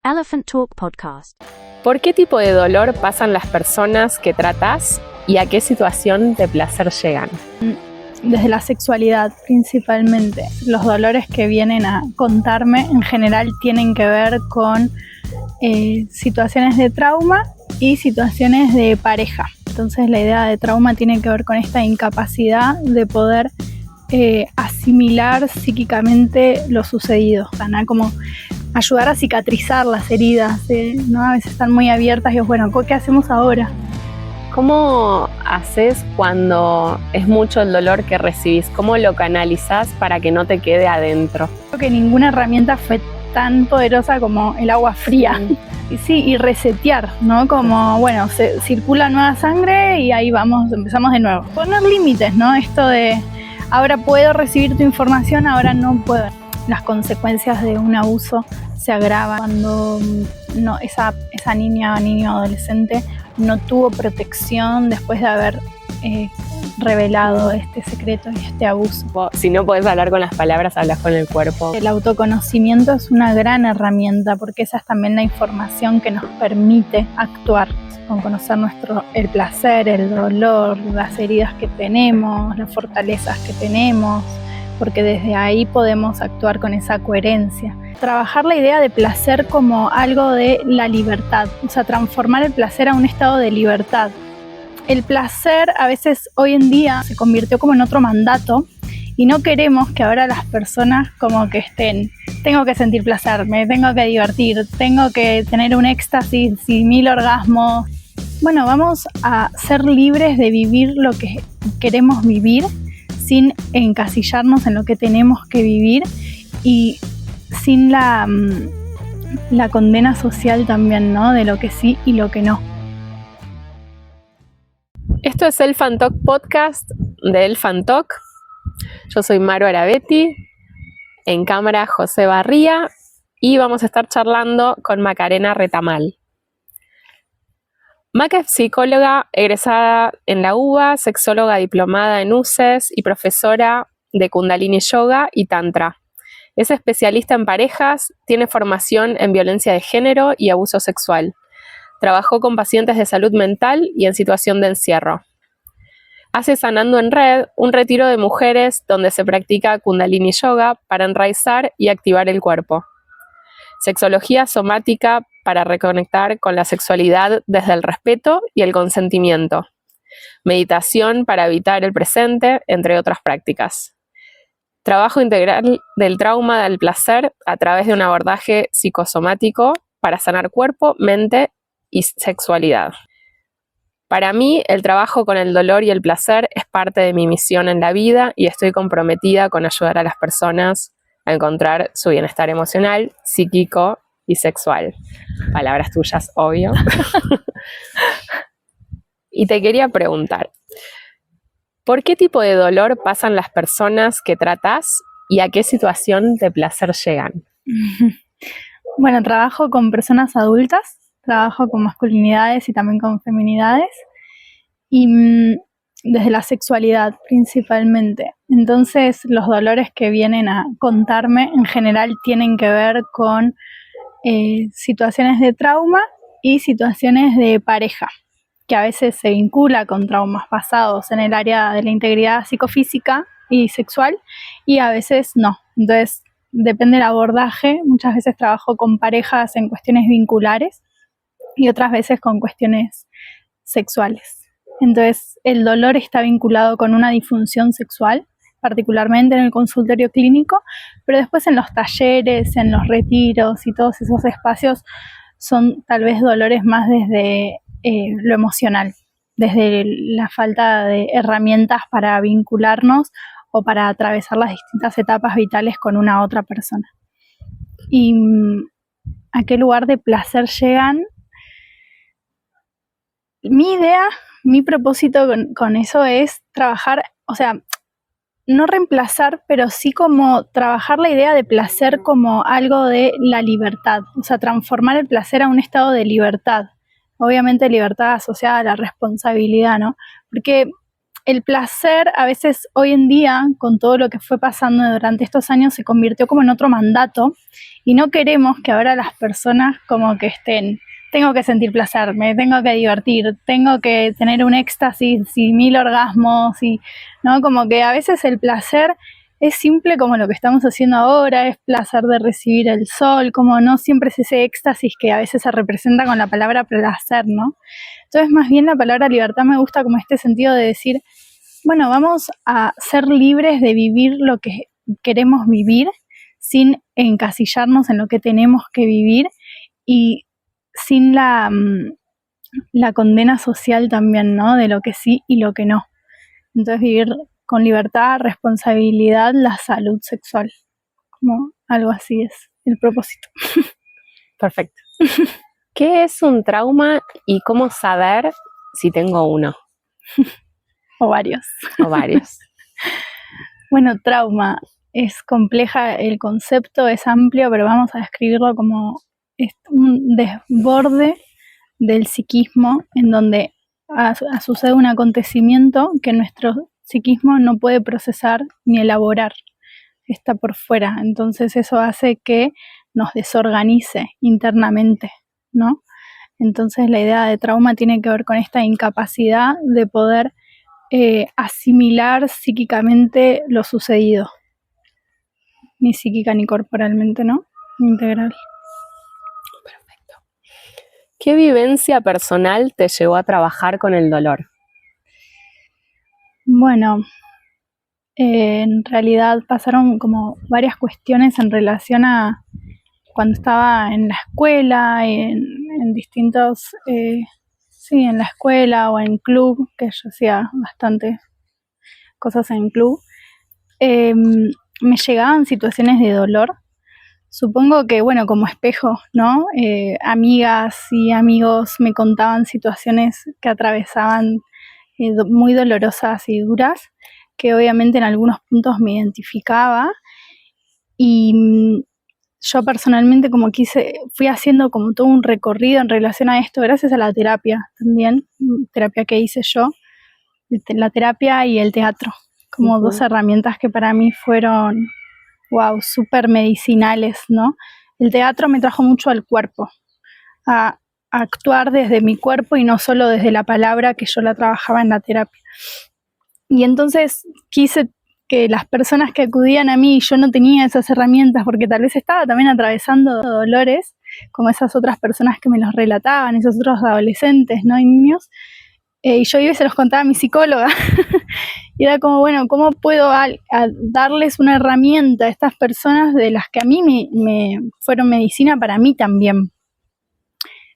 Elephant Talk Podcast. ¿Por qué tipo de dolor pasan las personas que tratás y a qué situación de placer llegan? Desde la sexualidad principalmente. Los dolores que vienen a contarme en general tienen que ver con situaciones de trauma y situaciones de pareja. Entonces la idea de trauma tiene que ver con esta incapacidad de poder asimilar psíquicamente lo sucedido, ¿no? Como ayudar a cicatrizar las heridas, ¿no? A veces están muy abiertas y bueno, ¿qué hacemos ahora? ¿Cómo haces cuando es mucho el dolor que recibís? ¿Cómo lo canalizás para que no te quede adentro? Creo que ninguna herramienta fue tan poderosa como el agua fría. Y sí, y resetear, ¿no? Como, bueno, se circula nueva sangre y ahí vamos, empezamos de nuevo. Poner límites, ¿no? Esto de, ahora puedo recibir tu información, ahora no puedo. Las consecuencias de un abuso se agravan cuando esa niña o niño adolescente no tuvo protección después de haber revelado este secreto y este abuso. Si no podés hablar con las palabras, hablas con el cuerpo. El autoconocimiento es una gran herramienta porque esa es también la información que nos permite actuar. Con conocer el placer, el dolor, las heridas que tenemos, las fortalezas que tenemos, porque desde ahí podemos actuar con esa coherencia. Trabajar la idea de placer como algo de la libertad, o sea, transformar el placer a un estado de libertad. El placer a veces hoy en día se convirtió como en otro mandato y no queremos que ahora las personas como que estén, tengo que sentir placer, me tengo que divertir, tengo que tener un éxtasis y 1000 orgasmos. Bueno, vamos a ser libres de vivir lo que queremos vivir sin encasillarnos en lo que tenemos que vivir y sin la condena social también, ¿no? De lo que sí y lo que no. Esto es Elephant Talk Podcast de Elephant Talk. Yo soy Maru Arabetti, en cámara José Barría y vamos a estar charlando con Macarena Retamal. Maca es psicóloga egresada en la UBA, sexóloga diplomada en UCES y profesora de Kundalini Yoga y Tantra. Es especialista en parejas, tiene formación en violencia de género y abuso sexual. Trabajó con pacientes de salud mental y en situación de encierro. Hace Sanando en Red, un retiro de mujeres donde se practica Kundalini Yoga para enraizar y activar el cuerpo. Sexología somática para reconectar con la sexualidad desde el respeto y el consentimiento. Meditación para evitar el presente, entre otras prácticas. Trabajo integral del trauma del placer a través de un abordaje psicosomático para sanar cuerpo, mente y sexualidad. Para mí, el trabajo con el dolor y el placer es parte de mi misión en la vida y estoy comprometida con ayudar a las personas a encontrar su bienestar emocional, psíquico y sexual. Palabras tuyas, obvio. Y te quería preguntar, ¿por qué tipo de dolor pasan las personas que tratás y a qué situación de placer llegan? Bueno, trabajo con personas adultas, trabajo con masculinidades y también con feminidades y desde la sexualidad principalmente. Entonces los dolores que vienen a contarme en general tienen que ver con situaciones de trauma y situaciones de pareja, que a veces se vincula con traumas pasados en el área de la integridad psicofísica y sexual y a veces no. Entonces depende del abordaje, muchas veces trabajo con parejas en cuestiones vinculares y otras veces con cuestiones sexuales. Entonces el dolor está vinculado con una disfunción sexual, particularmente en el consultorio clínico, pero después en los talleres, en los retiros y todos esos espacios son tal vez dolores más desde lo emocional, desde la falta de herramientas para vincularnos o para atravesar las distintas etapas vitales con una otra persona. ¿Y a qué lugar de placer llegan? Mi idea, mi propósito con eso es trabajar, o sea, no reemplazar, pero sí como trabajar la idea de placer como algo de la libertad, o sea, transformar el placer a un estado de libertad. Obviamente libertad asociada a la responsabilidad, ¿no? Porque el placer a veces hoy en día, con todo lo que fue pasando durante estos años, se convirtió como en otro mandato y no queremos que ahora las personas como que estén, tengo que sentir placer, me tengo que divertir, tengo que tener un éxtasis y 1000 orgasmos, y ¿no? Como que a veces el placer es simple como lo que estamos haciendo ahora, es placer de recibir el sol, como no siempre es ese éxtasis que a veces se representa con la palabra placer, ¿no? Entonces, más bien la palabra libertad me gusta como este sentido de decir, bueno, vamos a ser libres de vivir lo que queremos vivir sin encasillarnos en lo que tenemos que vivir y sin la condena social también, ¿no? De lo que sí y lo que no. Entonces, vivir con libertad, responsabilidad, la salud sexual. Como algo así es el propósito. Perfecto. ¿Qué es un trauma y cómo saber si tengo uno? O varios. O varios. Bueno, trauma es compleja, el concepto es amplio, pero vamos a describirlo como un desborde del psiquismo en donde sucede un acontecimiento que nuestro psiquismo no puede procesar ni elaborar, está por fuera, entonces eso hace que nos desorganice internamente, ¿no? Entonces la idea de trauma tiene que ver con esta incapacidad de poder asimilar psíquicamente lo sucedido, ni psíquica ni corporalmente, ¿no? Integral. Perfecto. ¿Qué vivencia personal te llevó a trabajar con el dolor? Bueno, en realidad pasaron como varias cuestiones en relación a cuando estaba en la escuela, en distintos, sí, en la escuela o en club, que yo hacía bastantes cosas en club, me llegaban situaciones de dolor. Supongo que, bueno, como espejo, ¿no? Amigas y amigos me contaban situaciones que atravesaban muy dolorosas y duras, que obviamente en algunos puntos me identificaba y yo personalmente como fui haciendo como todo un recorrido en relación a esto gracias a la terapia también, terapia que hice yo, la terapia y el teatro, como dos herramientas que para mí fueron, wow, súper medicinales, ¿no? El teatro me trajo mucho al cuerpo, a actuar desde mi cuerpo y no solo desde la palabra que yo la trabajaba en la terapia. Y entonces quise que las personas que acudían a mí, yo no tenía esas herramientas porque tal vez estaba también atravesando dolores, como esas otras personas que me los relataban, esos otros adolescentes, ¿no? Y niños. Y yo iba y se los contaba a mi psicóloga. Y era como, bueno, ¿cómo puedo darles una herramienta a estas personas de las que a mí me fueron medicina para mí también?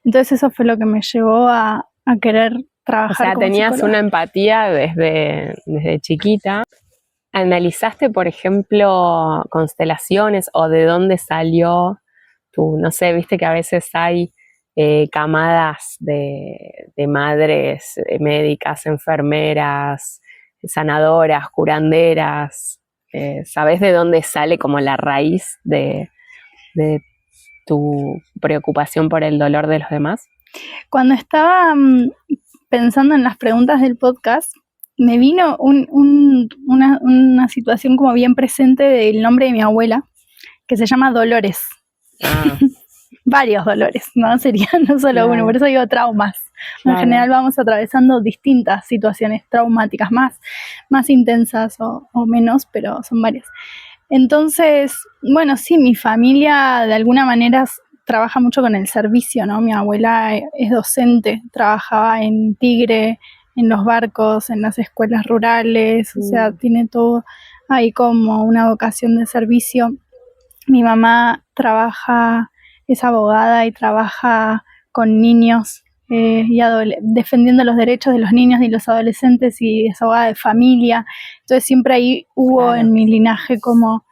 Entonces eso fue lo que me llevó a querer trabajar. O sea, tenías una empatía desde chiquita. ¿Analizaste, por ejemplo, constelaciones o de dónde salió tu, no sé, viste que a veces hay camadas de madres médicas, enfermeras, sanadoras, curanderas? ¿Sabés de dónde sale como la raíz de tu preocupación por el dolor de los demás? Cuando estaba pensando en las preguntas del podcast, me vino una situación como bien presente del nombre de mi abuela, que se llama Dolores. Ah. Varios dolores, ¿no? Sería no solo uno, por eso digo traumas. Claro. En general vamos atravesando distintas situaciones traumáticas, más intensas o menos, pero son varias. Entonces, bueno, sí, mi familia de alguna manera trabaja mucho con el servicio, ¿no? Mi abuela es docente, trabajaba en Tigre, en los barcos, en las escuelas rurales, o sea, tiene todo ahí como una vocación de servicio. Mi mamá es abogada y trabaja con niños y defendiendo los derechos de los niños y los adolescentes, y es abogada de familia. Entonces siempre ahí hubo en mi linaje como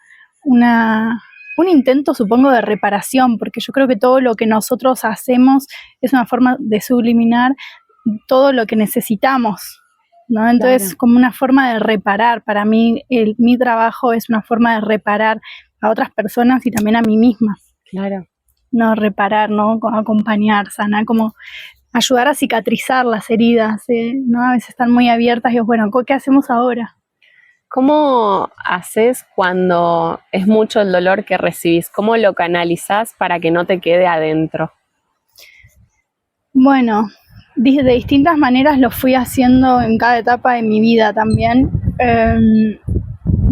un intento, supongo, de reparación, porque yo creo que todo lo que nosotros hacemos es una forma de subliminar todo lo que necesitamos, ¿no? Entonces, como una forma de reparar. Para mí, mi trabajo es una forma de reparar a otras personas y también a mí misma. Claro. No reparar, ¿no? Acompañar, sanar, como ayudar a cicatrizar las heridas, ¿no? A veces están muy abiertas y bueno, ¿qué hacemos ahora? ¿Cómo haces cuando es mucho el dolor que recibís? ¿Cómo lo canalizás para que no te quede adentro? Bueno, de distintas maneras lo fui haciendo en cada etapa de mi vida también.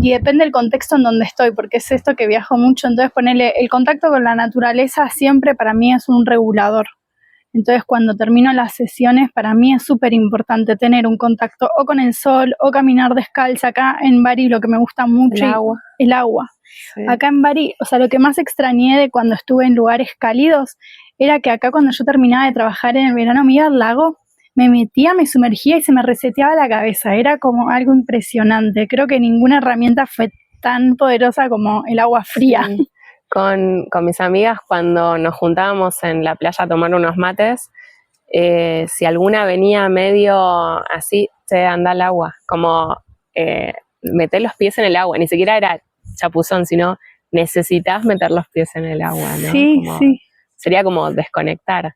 Y depende del contexto en donde estoy, porque es esto que viajo mucho. Entonces, ponerle el contacto con la naturaleza siempre para mí es un regulador. Entonces, cuando termino las sesiones, para mí es súper importante tener un contacto o con el sol o caminar descalza. Acá en Bari lo que me gusta mucho El agua. El agua. Sí. Acá en Bari, o sea, lo que más extrañé de cuando estuve en lugares cálidos era que acá cuando yo terminaba de trabajar en el verano me iba al lago, me metía, me sumergía y se me reseteaba la cabeza. Era como algo impresionante. Creo que ninguna herramienta fue tan poderosa como el agua fría. Sí. Con mis amigas, cuando nos juntábamos en la playa a tomar unos mates, si alguna venía medio así, se anda al agua, como meter los pies en el agua, ni siquiera era chapuzón, sino necesitas meter los pies en el agua, ¿no? Sí, como, sí. Sería como desconectar,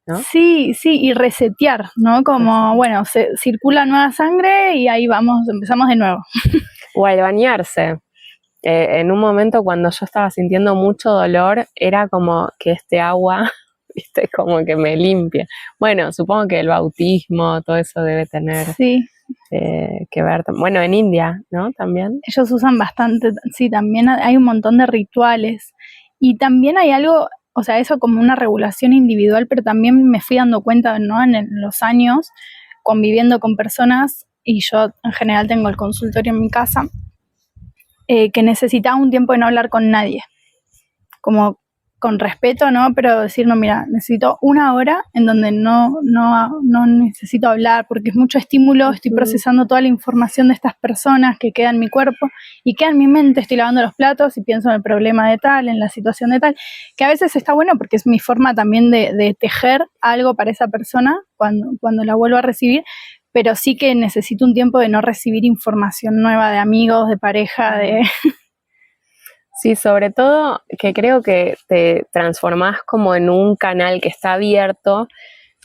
¿no? Sí, sí, y resetear, ¿no? Como, bueno, circula nueva sangre y ahí vamos, empezamos de nuevo. O al bañarse. En un momento cuando yo estaba sintiendo mucho dolor, era como que este agua, viste, como que me limpia. Bueno, supongo que el bautismo, todo eso debe tener sí. Que ver. Bueno, en India, ¿no? También. Ellos usan bastante, sí, también hay un montón de rituales. Y también hay algo, o sea, eso como una regulación individual, pero también me fui dando cuenta, ¿no? En los años, conviviendo con personas, y yo en general tengo el consultorio en mi casa, que necesitaba un tiempo de no hablar con nadie, como con respeto, ¿no? Pero decir, no, mira, necesito una hora en donde no necesito hablar porque es mucho estímulo, estoy procesando toda la información de estas personas que queda en mi cuerpo y queda en mi mente, estoy lavando los platos y pienso en el problema de tal, en la situación de tal, que a veces está bueno porque es mi forma también de tejer algo para esa persona cuando la vuelvo a recibir, pero sí que necesito un tiempo de no recibir información nueva de amigos, de pareja, de... Sí, sobre todo que creo que te transformás como en un canal que está abierto,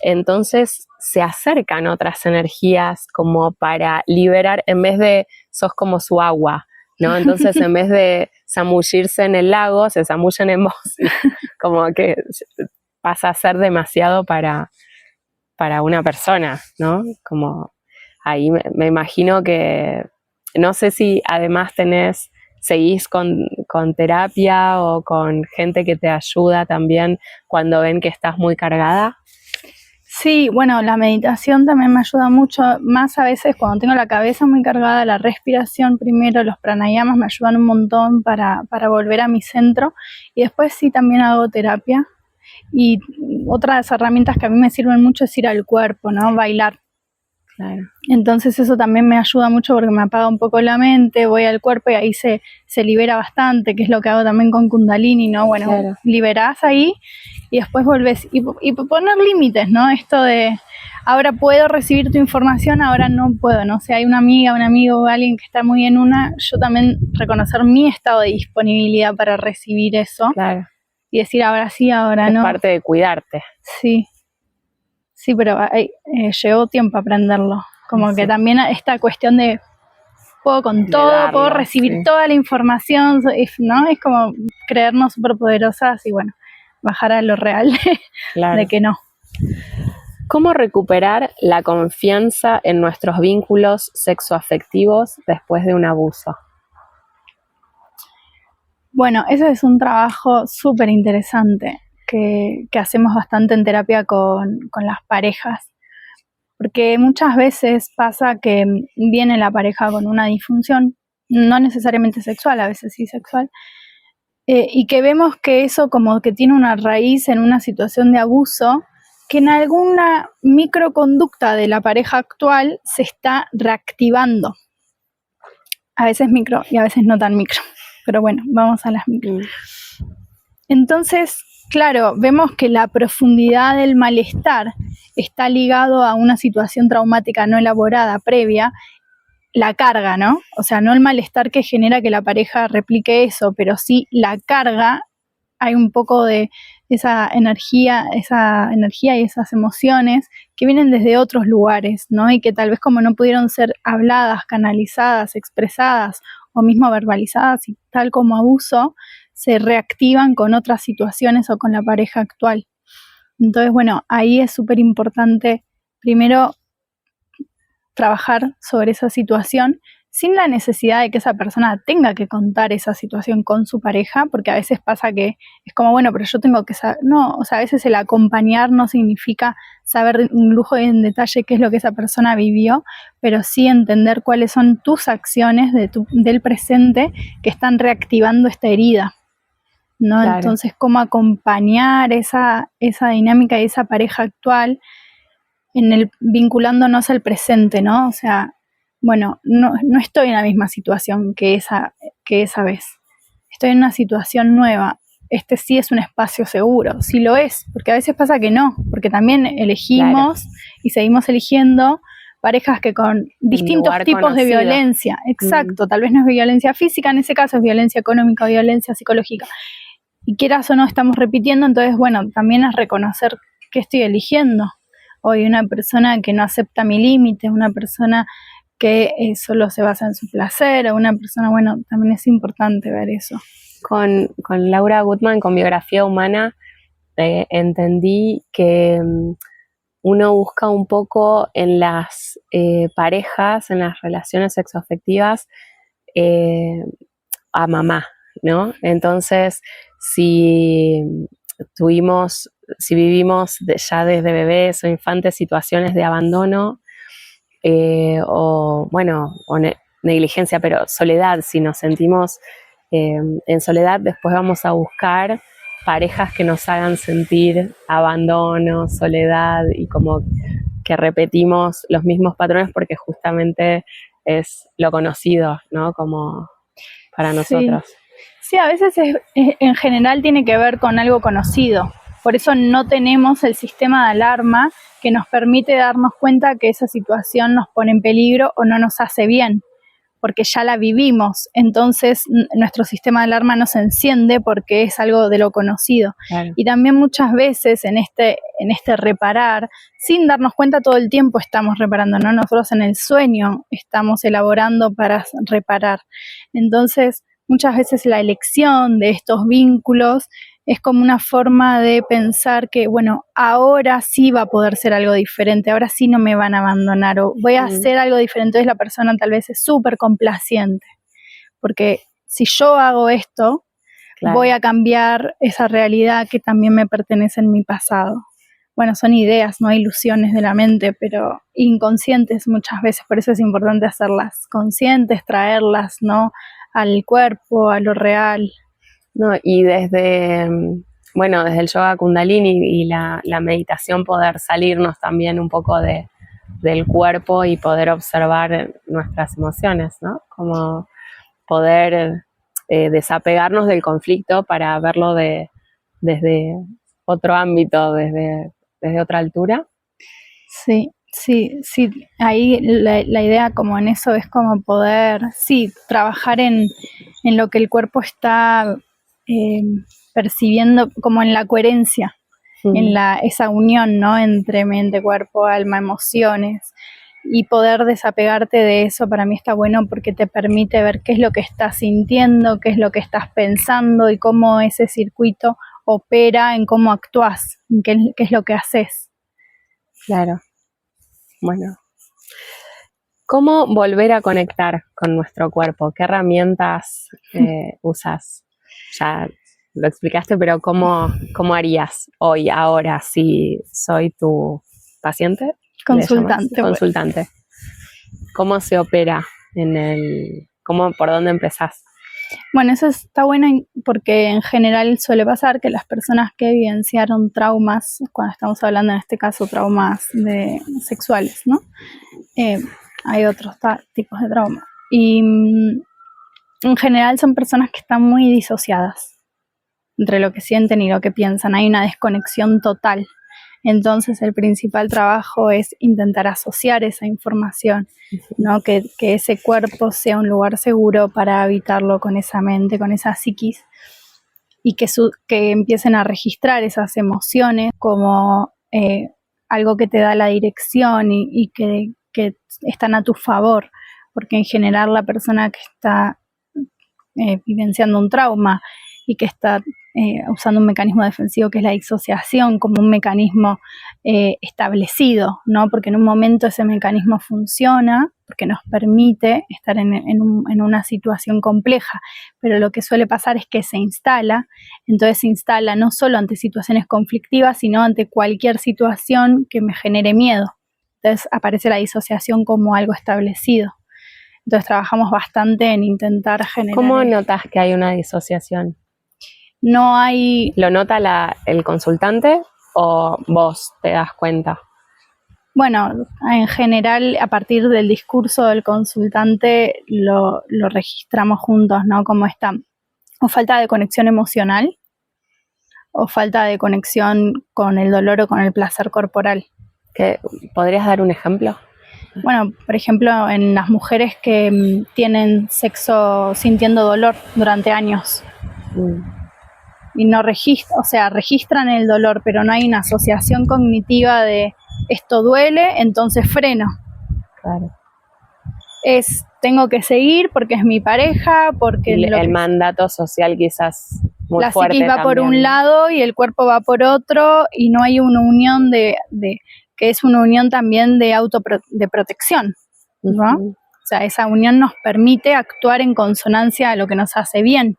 entonces se acercan otras energías como para liberar, en vez de sos como su agua, ¿no? Entonces en vez de zambullirse en el lago, se zambullen en vos, como que pasa a ser demasiado para una persona, ¿no? Como ahí me imagino que, no sé si además seguís con terapia o con gente que te ayuda también cuando ven que estás muy cargada. Sí, bueno, la meditación también me ayuda mucho, más a veces cuando tengo la cabeza muy cargada, la respiración primero, los pranayamas me ayudan un montón para volver a mi centro, y después sí también hago terapia, y otras herramientas que a mí me sirven mucho es ir al cuerpo, ¿no? Bailar. Claro. Entonces eso también me ayuda mucho porque me apaga un poco la mente, voy al cuerpo y ahí se libera bastante, que es lo que hago también con Kundalini, ¿no? Bueno, claro. Liberás ahí y después volvés. Y poner límites, ¿no? Esto de, ahora puedo recibir tu información, ahora no puedo, ¿no? Si hay una amiga, un amigo o alguien que está muy en una, yo también reconocer mi estado de disponibilidad para recibir eso. Claro. Y decir ahora sí, ahora no. Es parte de cuidarte. Sí. Sí, pero llevó tiempo aprenderlo. Como sí. Que también esta cuestión de puedo con todo, darlo, puedo recibir toda la información, ¿no? Es como creernos superpoderosas y bueno, bajar a lo real claro. De que no. ¿Cómo recuperar la confianza en nuestros vínculos sexoafectivos después de un abuso? Bueno, ese es un trabajo súper interesante. Que hacemos bastante en terapia con las parejas, porque muchas veces pasa que viene la pareja con una disfunción, no necesariamente sexual, a veces sí sexual, y que vemos que eso como que tiene una raíz en una situación de abuso, que en alguna microconducta de la pareja actual se está reactivando, a veces micro y a veces no tan micro, pero bueno, vamos a las micro. Entonces, claro, vemos que la profundidad del malestar está ligado a una situación traumática no elaborada previa, la carga, ¿no? O sea, no el malestar que genera que la pareja replique eso, pero sí la carga hay un poco de esa energía y esas emociones que vienen desde otros lugares, ¿no? Y que tal vez como no pudieron ser habladas, canalizadas, expresadas o mismo verbalizadas y tal como abuso, se reactivan con otras situaciones o con la pareja actual. Entonces, bueno, ahí es súper importante primero trabajar sobre esa situación sin la necesidad de que esa persona tenga que contar esa situación con su pareja, porque a veces pasa que es como, bueno, pero yo tengo que saber, no, o sea, a veces el acompañar no significa saber un lujo y en detalle qué es lo que esa persona vivió, pero sí entender cuáles son tus acciones del presente que están reactivando esta herida, ¿no? Claro. Entonces, cómo acompañar esa dinámica y esa pareja actual vinculándonos al presente, ¿no? O sea, bueno, no estoy en la misma situación que esa vez. Estoy en una situación nueva. Este sí es un espacio seguro, sí lo es, porque a veces pasa que no, porque también elegimos y seguimos eligiendo parejas que con distintos tipos conocido. De violencia, exacto, tal vez no es violencia física, en ese caso es violencia económica o violencia psicológica. Y quieras o no estamos repitiendo, entonces bueno, también es reconocer qué estoy eligiendo. Hoy una persona que no acepta mi límite, una persona que solo se basa en su placer, o una persona, bueno, también es importante ver eso. Con Laura Gutman, con Biografía Humana, entendí que uno busca un poco en las parejas, en las relaciones sexoafectivas, a mamá, ¿no? Entonces, si vivimos ya desde bebés o infantes situaciones de abandono o negligencia, pero soledad, si nos sentimos en soledad, después vamos a buscar parejas que nos hagan sentir abandono, soledad y como que repetimos los mismos patrones porque justamente es lo conocido, ¿no? Como para nosotros. Sí, a veces en general tiene que ver con algo conocido. Por eso no tenemos el sistema de alarma que nos permite darnos cuenta que esa situación nos pone en peligro o no nos hace bien, porque ya la vivimos. Entonces nuestro sistema de alarma no se enciende porque es algo de lo conocido. Claro. Y también muchas veces en este reparar, sin darnos cuenta todo el tiempo estamos reparando, ¿no? Nosotros en el sueño estamos elaborando para reparar. Entonces muchas veces la elección de estos vínculos es como una forma de pensar que, bueno, ahora sí va a poder ser algo diferente, ahora sí no me van a abandonar o voy a hacer algo diferente. Entonces la persona tal vez es súper complaciente, porque si yo hago esto, claro, voy a cambiar esa realidad que también me pertenece en mi pasado. Bueno, son ideas, no ilusiones de la mente, pero inconscientes muchas veces, por eso es importante hacerlas conscientes, traerlas, ¿no?, al cuerpo, a lo real. No, y desde el yoga Kundalini y la meditación poder salirnos también un poco del cuerpo y poder observar nuestras emociones, ¿no? Como poder desapegarnos del conflicto para verlo desde otro ámbito, desde otra altura. Sí. Ahí la idea como en eso es como poder, trabajar en lo que el cuerpo está percibiendo, como en la coherencia, en esa unión, ¿no?, entre mente, cuerpo, alma, emociones, y poder desapegarte de eso para mí está bueno porque te permite ver qué es lo que estás sintiendo, qué es lo que estás pensando y cómo ese circuito opera en cómo actúas, en qué es lo que haces. Claro. Bueno, ¿cómo volver a conectar con nuestro cuerpo? ¿Qué herramientas usas? Ya lo explicaste, pero ¿cómo harías hoy, ahora, si soy tu paciente? Consultante. Consultante. ¿Cómo se opera por dónde empezás? Bueno, eso está bueno porque en general suele pasar que las personas que evidenciaron traumas, cuando estamos hablando en este caso traumas sexuales, ¿no? Hay otros tipos de trauma. Y en general son personas que están muy disociadas entre lo que sienten y lo que piensan. Hay una desconexión total. Entonces el principal trabajo es intentar asociar esa información, ¿no? Que ese cuerpo sea un lugar seguro para habitarlo con esa mente, con esa psiquis. y que empiecen a registrar esas emociones como algo que te da la dirección y que están a tu favor, porque en general la persona que está vivenciando un trauma y que está usando un mecanismo defensivo que es la disociación como un mecanismo establecido, ¿no? Porque en un momento ese mecanismo funciona porque nos permite estar en una situación compleja, pero lo que suele pasar es que entonces se instala no solo ante situaciones conflictivas, sino ante cualquier situación que me genere miedo. Entonces aparece la disociación como algo establecido. Entonces trabajamos bastante en intentar generar... ¿Cómo notas que hay una disociación? No hay... ¿Lo nota el consultante o vos te das cuenta? Bueno, en general, a partir del discurso del consultante lo registramos juntos, ¿no? Como esta o falta de conexión emocional o falta de conexión con el dolor o con el placer corporal. ¿Podrías dar un ejemplo? Bueno, por ejemplo, en las mujeres que tienen sexo sintiendo dolor durante años. Y no registran el dolor, pero no hay una asociación cognitiva de esto duele, entonces freno. Claro. Tengo que seguir porque es mi pareja, porque... El mandato social quizás muy la fuerte. La psiquis va por un lado y el cuerpo va por otro, y no hay una unión que es una unión también de protección, ¿no? O sea, esa unión nos permite actuar en consonancia a lo que nos hace bien.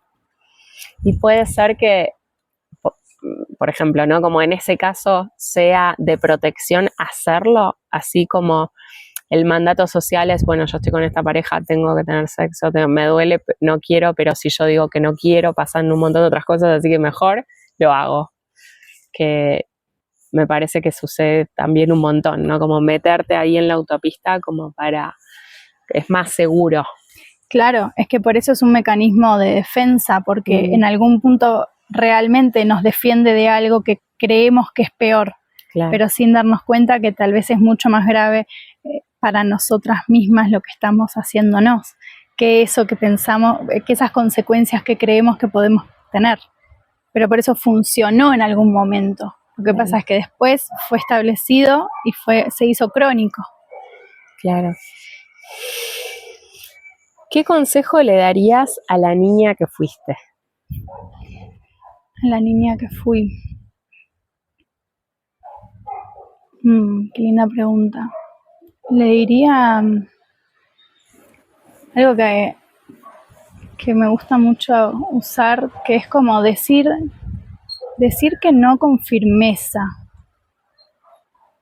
Y puede ser que, por ejemplo, ¿no? Como en ese caso sea de protección hacerlo, así como el mandato social es, bueno, yo estoy con esta pareja, tengo que tener sexo, me duele, no quiero, pero si yo digo que no quiero, pasan un montón de otras cosas, así que mejor lo hago. Que me parece que sucede también un montón, ¿no? Como meterte ahí en la autopista como es más seguro. Claro, es que por eso es un mecanismo de defensa, porque en algún punto realmente nos defiende de algo que creemos que es peor, claro, pero sin darnos cuenta que tal vez es mucho más grave para nosotras mismas lo que estamos haciéndonos, que eso que pensamos, que esas consecuencias que creemos que podemos tener. Pero por eso funcionó en algún momento. Lo que pasa es que después fue establecido y se hizo crónico. Claro. ¿Qué consejo le darías a la niña que fuiste? A la niña que fui. Qué linda pregunta. Le diría algo que me gusta mucho usar, que es como decir que no con firmeza,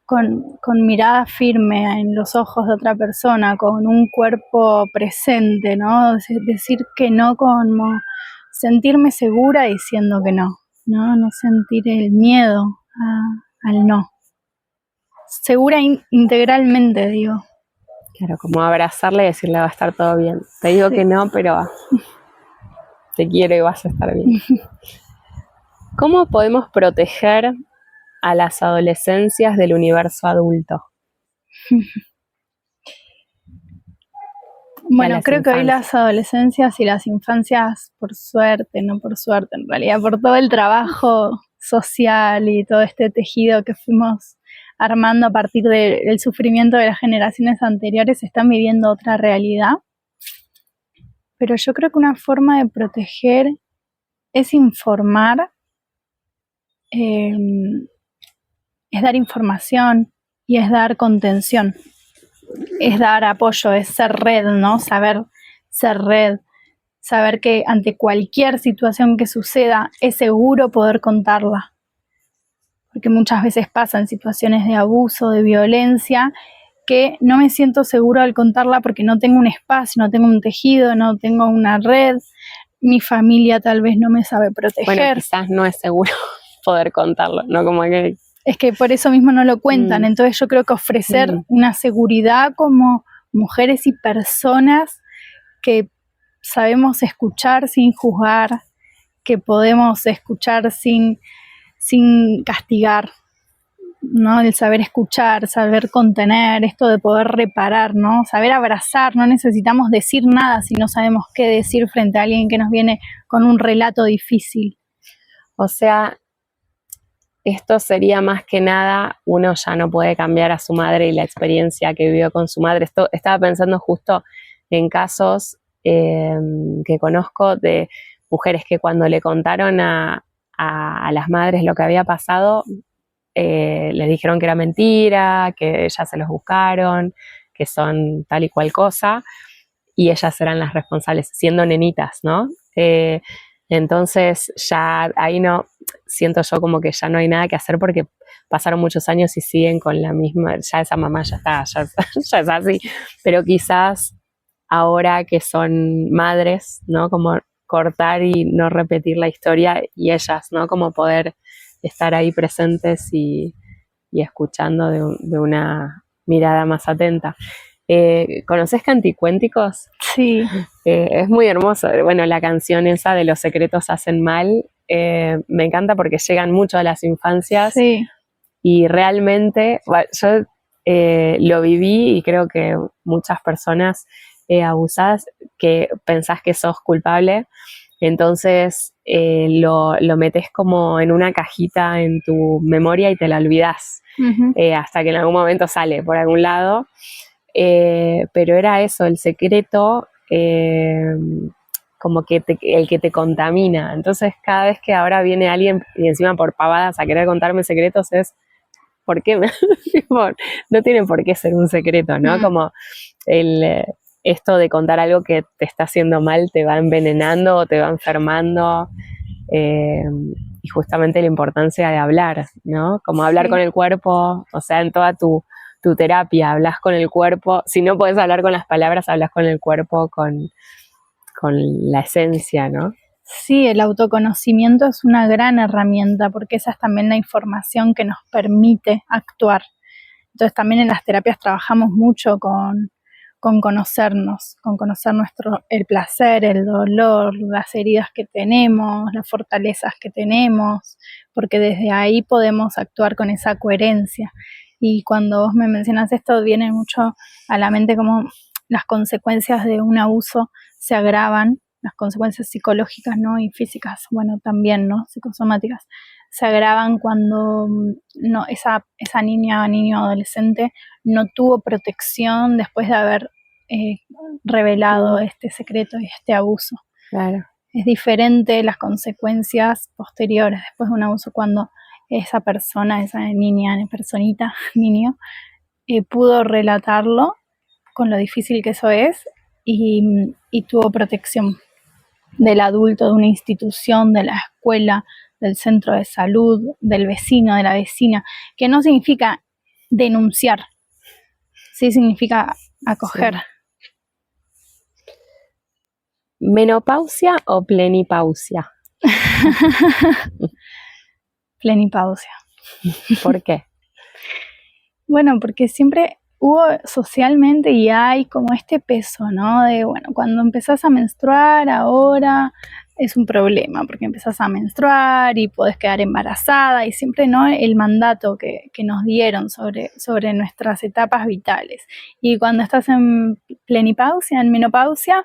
con mirada firme en los ojos de otra persona, con un cuerpo presente, ¿no? Decir que no, como sentirme segura diciendo que no, no sentir el miedo al no. Segura integralmente, digo. Claro, como abrazarle y decirle va a estar todo bien. Te digo que no, pero te quiero y vas a estar bien. ¿Cómo podemos proteger a las adolescencias del universo adulto? Bueno, creo que hoy las adolescencias y las infancias, por suerte, no por suerte en realidad, por todo el trabajo social y todo este tejido que fuimos armando a partir del sufrimiento de las generaciones anteriores, están viviendo otra realidad. Pero yo creo que una forma de proteger es informar, es dar información y es dar contención. Es dar apoyo, es ser red, ¿no? Saber ser red, saber que ante cualquier situación que suceda es seguro poder contarla. Porque muchas veces pasan situaciones de abuso, de violencia, que no me siento seguro al contarla porque no tengo un espacio, no tengo un tejido, no tengo una red, mi familia tal vez no me sabe proteger. Bueno, quizás no es seguro poder contarlo, ¿no? Como que... Es que por eso mismo no lo cuentan. Entonces yo creo que ofrecer una seguridad como mujeres y personas que sabemos escuchar sin juzgar, que podemos escuchar sin castigar, ¿no? El saber escuchar, saber contener, esto de poder reparar, ¿no? Saber abrazar, no necesitamos decir nada si no sabemos qué decir frente a alguien que nos viene con un relato difícil. O sea, esto sería más que nada, uno ya no puede cambiar a su madre y la experiencia que vivió con su madre. Estaba pensando justo en casos que conozco de mujeres que cuando le contaron a las madres lo que había pasado, les dijeron que era mentira, que ellas se los buscaron, que son tal y cual cosa, y ellas eran las responsables, siendo nenitas, ¿no? Entonces ya ahí no, siento yo como que ya no hay nada que hacer porque pasaron muchos años y siguen con la misma, ya esa mamá ya está, ya es así, pero quizás ahora que son madres, ¿no? Como cortar y no repetir la historia y ellas, ¿no? Como poder estar ahí presentes y escuchando de una mirada más atenta. ¿Conoces Canticuénticos? Sí, Es muy hermoso. Bueno, la canción esa de Los secretos hacen mal, me encanta porque llegan mucho a las infancias sí, y realmente, bueno, yo lo viví y creo que muchas personas abusadas que pensás que sos culpable, entonces lo metes como en una cajita en tu memoria y te la olvidás ujú, hasta que en algún momento sale por algún lado. Pero era eso, el secreto, como que el que te contamina. Entonces, cada vez que ahora viene alguien y encima por pavadas a querer contarme secretos, es ¿por qué? No tiene por qué ser un secreto, ¿no? mm, Como el, esto de contar algo que te está haciendo mal te va envenenando o te va enfermando. eh, y justamente la importancia de hablar, ¿no? Como hablar con sí. el cuerpo, o sea, en toda tu terapia, hablas con el cuerpo. Si no puedes hablar con las palabras, hablas con el cuerpo, con la esencia, ¿no? Sí, el autoconocimiento es una gran herramienta porque esa es también la información que nos permite actuar. Entonces también en las terapias trabajamos mucho con conocernos, con conocer el placer, el dolor, las heridas que tenemos, las fortalezas que tenemos, porque desde ahí podemos actuar con esa coherencia. Y cuando vos me mencionas esto, viene mucho a la mente como las consecuencias de un abuso se agravan, las consecuencias psicológicas, ¿no? Y físicas, bueno, también, ¿no? Psicosomáticas, se agravan cuando no, esa niña, niño, adolescente no tuvo protección después de haber eh, revelado este secreto y este abuso. Claro. Es diferente las consecuencias posteriores después de un abuso cuando esa persona, esa niña, personita, niño, pudo relatarlo con lo difícil que eso es y tuvo protección del adulto, de una institución, de la escuela, del centro de salud, del vecino, de la vecina, que no significa denunciar, sí significa acoger. Sí. ¿Menopausia o plenipausia? Plenipausia. ¿Por qué? Bueno, porque siempre hubo socialmente y hay como este peso, ¿no? De, bueno, cuando empezás a menstruar ahora es un problema, porque empezás a menstruar y podés quedar embarazada y siempre, ¿no? El mandato que nos dieron sobre nuestras etapas vitales. Y cuando estás en plenipausia, en menopausia,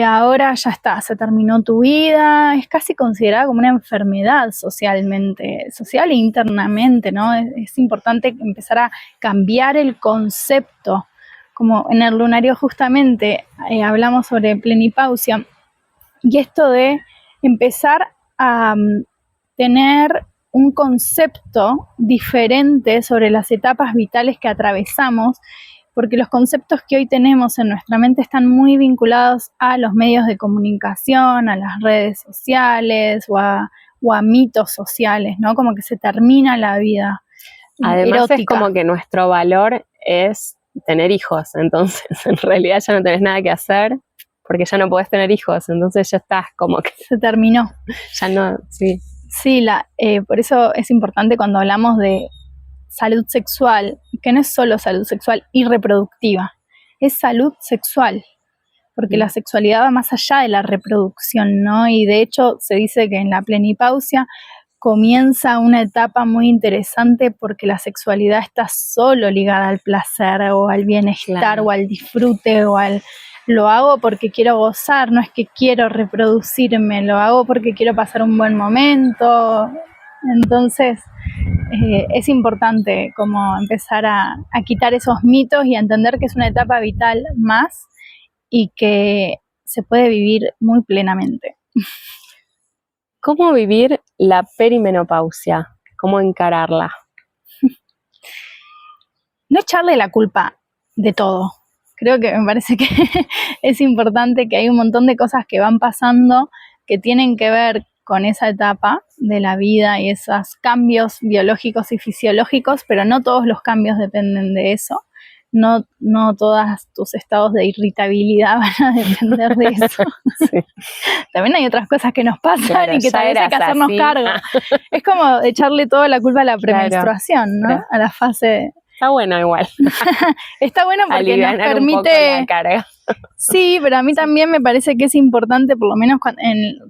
ahora ya está, se terminó tu vida, es casi considerada como una enfermedad socialmente, social e internamente, ¿no? Es importante empezar a cambiar el concepto, como en el lunario justamente hablamos sobre plenipausia, y esto de empezar a tener un concepto diferente sobre las etapas vitales que atravesamos, porque los conceptos que hoy tenemos en nuestra mente están muy vinculados a los medios de comunicación, a las redes sociales o a mitos sociales, ¿no? Como que se termina la vida Además erótica. es como que nuestro valor es tener hijos, entonces en realidad ya no tenés nada que hacer porque ya no podés tener hijos, entonces ya estás como que se terminó. Ya no, sí. Sí, por eso es importante cuando hablamos de salud sexual, que no es solo salud sexual y reproductiva, es salud sexual, porque la sexualidad va más allá de la reproducción, ¿no? Y de hecho se dice que en la plenipausia comienza una etapa muy interesante porque la sexualidad está solo ligada al placer o al bienestar o al disfrute o al lo hago porque quiero gozar, no es que quiero reproducirme, lo hago porque quiero pasar un buen momento. Entonces es importante como empezar a quitar esos mitos y a entender que es una etapa vital más y que se puede vivir muy plenamente. ¿Cómo vivir la perimenopausia? ¿Cómo encararla? No echarle la culpa de todo. Creo que me parece que es importante, que hay un montón de cosas que van pasando que tienen que ver con esa etapa de la vida y esos cambios biológicos y fisiológicos, pero no todos los cambios dependen de eso. No todos tus estados de irritabilidad van a depender de eso. Sí. También hay otras cosas que nos pasan, claro, y que tal vez hay que hacernos cargo. Es como echarle toda la culpa a la premenstruación, ¿no? Claro. A la fase... Está bueno igual. Está bueno porque alivianar nos permite... un poco la carga. Sí, pero a mí también me parece que es importante, por lo menos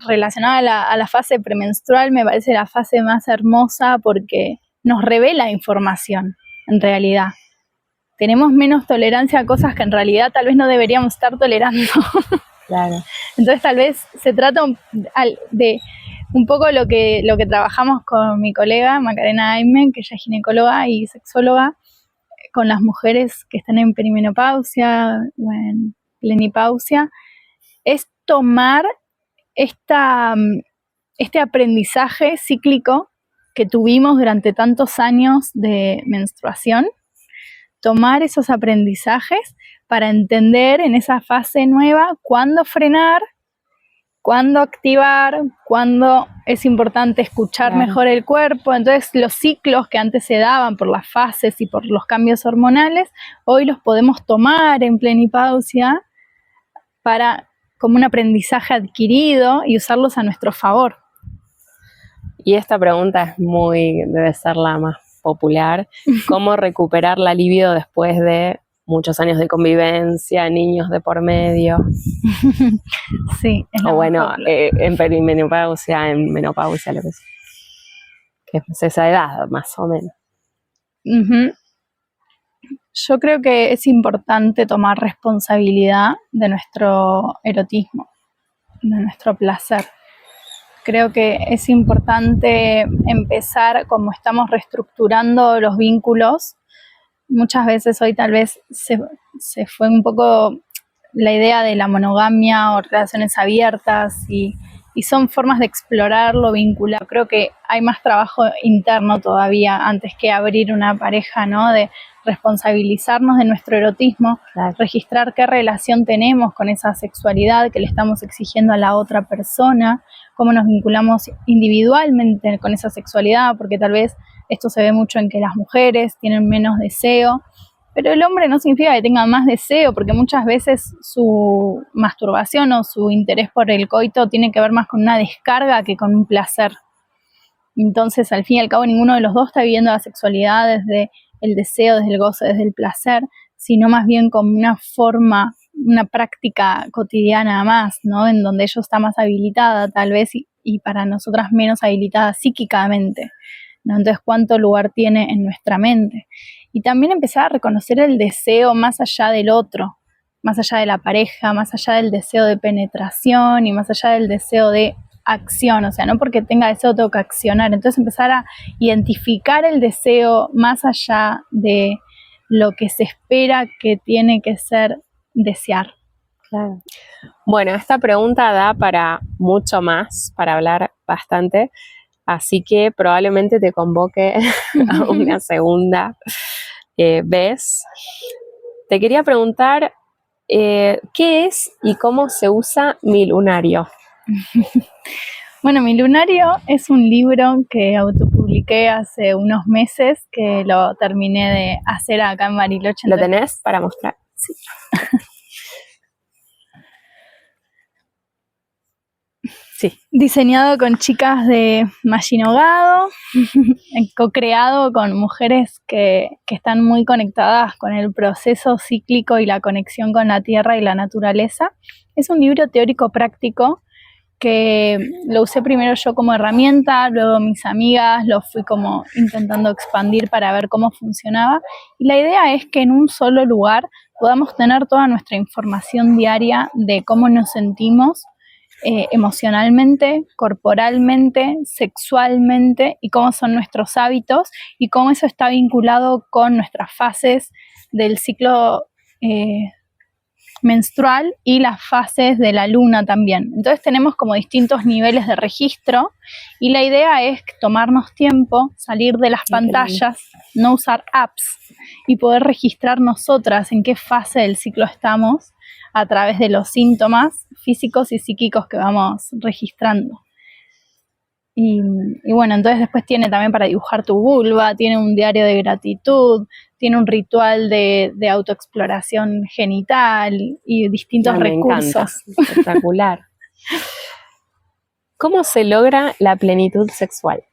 relacionada a la fase premenstrual, me parece la fase más hermosa porque nos revela información, en realidad. Tenemos menos tolerancia a cosas que en realidad tal vez no deberíamos estar tolerando. Claro. Entonces tal vez se trata de un poco lo que trabajamos con mi colega Macarena Aymen, que ella es ginecóloga y sexóloga, con las mujeres que están en perimenopausia o en plenipausia, es tomar este aprendizaje cíclico que tuvimos durante tantos años de menstruación, tomar esos aprendizajes para entender en esa fase nueva cuándo frenar, cuándo activar, cuándo es importante escuchar mejor el cuerpo. Entonces los ciclos que antes se daban por las fases y por los cambios hormonales, hoy los podemos tomar en plenipausia como un aprendizaje adquirido y usarlos a nuestro favor. Y esta pregunta debe ser la más popular. ¿Cómo recuperar la libido después de muchos años de convivencia, niños de por medio? Sí. O bueno, en perimenopausia, en menopausia, lo que es esa edad, más o menos. Uh-huh. Yo creo que es importante tomar responsabilidad de nuestro erotismo, de nuestro placer. Creo que es importante empezar, como estamos reestructurando los vínculos. Muchas veces hoy tal vez se fue un poco la idea de la monogamia o relaciones abiertas y son formas de explorar lo vincular. Creo que hay más trabajo interno todavía antes que abrir una pareja, ¿no? De responsabilizarnos de nuestro erotismo, claro, registrar qué relación tenemos con esa sexualidad que le estamos exigiendo a la otra persona, cómo nos vinculamos individualmente con esa sexualidad, porque tal vez esto se ve mucho en que las mujeres tienen menos deseo, pero el hombre no significa que tenga más deseo, porque muchas veces su masturbación o su interés por el coito tiene que ver más con una descarga que con un placer. Entonces, al fin y al cabo, ninguno de los dos está viviendo la sexualidad desde el deseo, desde el goce, desde el placer, sino más bien como una forma, una práctica cotidiana más, ¿no? En donde ella está más habilitada tal vez y para nosotras menos habilitada psíquicamente, ¿no? Entonces, ¿cuánto lugar tiene en nuestra mente? Y también empezar a reconocer el deseo más allá del otro, más allá de la pareja, más allá del deseo de penetración y más allá del deseo de acción, o sea, no porque tenga deseo tengo que accionar. Entonces empezar a identificar el deseo más allá de lo que se espera que tiene que ser desear. Claro. Bueno, esta pregunta da para mucho más, para hablar bastante, así que probablemente te convoque a una segunda vez. Te quería preguntar ¿qué es y cómo se usa mi lunario? Bueno, Mi lunario es un libro que autopubliqué hace unos meses, que lo terminé de hacer acá en Bariloche. ¿Lo tenés para mostrar? Sí. Sí. Diseñado con chicas de Mashinogado, co-creado con mujeres que están muy conectadas con el proceso cíclico y la conexión con la tierra y la naturaleza. Es un libro teórico práctico que lo usé primero yo como herramienta, luego mis amigas lo fui como intentando expandir para ver cómo funcionaba. Y la idea es que en un solo lugar podamos tener toda nuestra información diaria de cómo nos sentimos emocionalmente, corporalmente, sexualmente, y cómo son nuestros hábitos y cómo eso está vinculado con nuestras fases del ciclo menstrual y las fases de la luna también. Entonces tenemos como distintos niveles de registro y la idea es tomarnos tiempo, salir de las pantallas, no usar apps y poder registrar nosotras en qué fase del ciclo estamos a través de los síntomas físicos y psíquicos que vamos registrando. Y bueno, entonces después tiene también para dibujar tu vulva, tiene un diario de gratitud, tiene un ritual de autoexploración genital y distintos recursos. Me encanta. Espectacular. ¿Cómo se logra la plenitud sexual?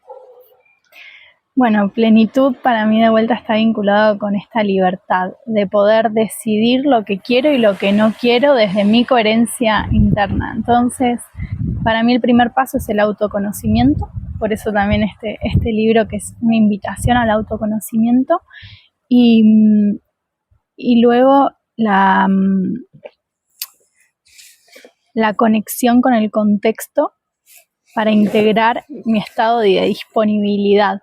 Bueno, plenitud para mí de vuelta está vinculado con esta libertad de poder decidir lo que quiero y lo que no quiero desde mi coherencia interna. Entonces, para mí el primer paso es el autoconocimiento, por eso también este libro que es una invitación al autoconocimiento y luego la conexión con el contexto para integrar mi estado de disponibilidad.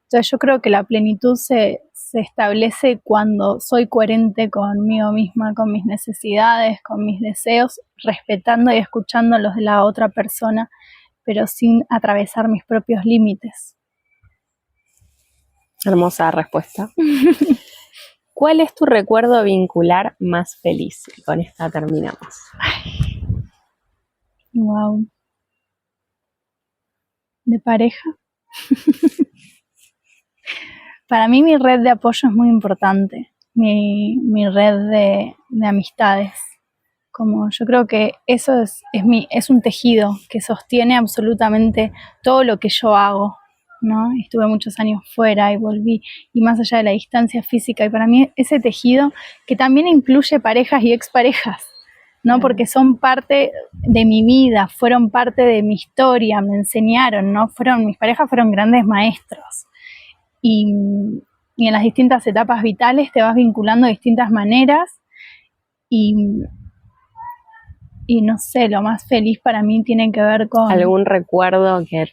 Entonces yo creo que la plenitud se establece cuando soy coherente conmigo misma, con mis necesidades, con mis deseos, respetando y escuchando los de la otra persona, pero sin atravesar mis propios límites. Hermosa respuesta. ¿Cuál es tu recuerdo vincular más feliz? Y con esta terminamos. Ay. Wow. ¿De pareja? Para mí mi red de apoyo es muy importante, mi red de amistades. Como yo creo que eso es un tejido que sostiene absolutamente todo lo que yo hago, ¿no? Estuve muchos años fuera y volví, y más allá de la distancia física, y para mí ese tejido que también incluye parejas y exparejas, ¿no? Porque son parte de mi vida, fueron parte de mi historia, me enseñaron, ¿no? Mis parejas fueron grandes maestros. Y en las distintas etapas vitales te vas vinculando de distintas maneras y no sé, lo más feliz para mí tiene que ver con... ¿Algún recuerdo que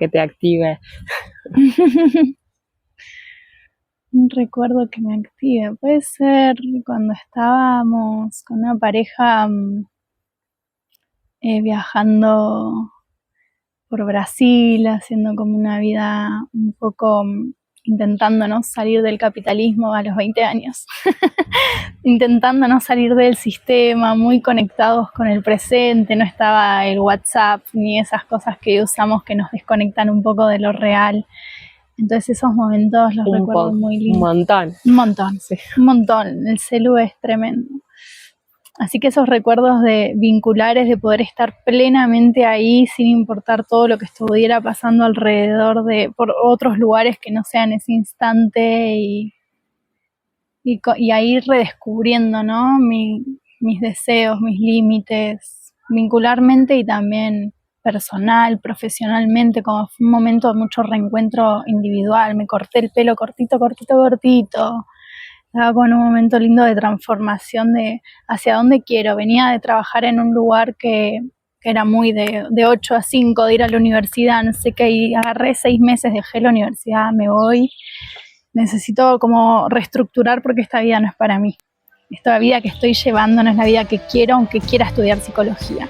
te active? Un recuerdo que me active, puede ser cuando estábamos con una pareja viajando por Brasil, haciendo como una vida un poco intentando no salir del capitalismo a los 20 años, intentando no salir del sistema, muy conectados con el presente, no estaba el WhatsApp ni esas cosas que usamos que nos desconectan un poco de lo real. Entonces esos momentos los recuerdo muy lindos. Un montón, sí. Un montón, el celu es tremendo. Así que esos recuerdos vinculares de poder estar plenamente ahí sin importar todo lo que estuviera pasando alrededor por otros lugares que no sean ese instante y ahí redescubriendo, ¿no? mis deseos, mis límites, vincularmente y también personal, profesionalmente, como fue un momento de mucho reencuentro individual. Me corté el pelo cortito. Estaba con un momento lindo de transformación de hacia dónde quiero. Venía de trabajar en un lugar que era muy de 8 a 5, de ir a la universidad, no sé qué, y agarré 6 meses, dejé la universidad, me voy. Necesito como reestructurar porque esta vida no es para mí. Esta vida que estoy llevando no es la vida que quiero, aunque quiera estudiar psicología.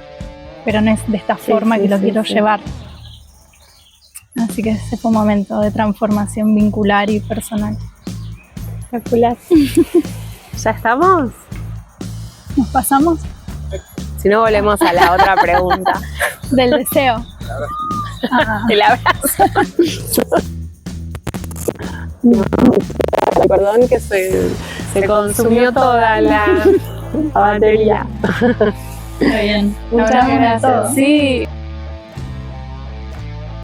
Pero no es de esta forma que lo quiero llevar. Así que ese fue un momento de transformación vincular y personal. Espectacular. ¿Ya estamos? ¿Nos pasamos? Si no, volvemos a la otra pregunta. Del deseo. El abrazo. Perdón que se consumió toda la batería. Está bien. Muchas gracias. Sí.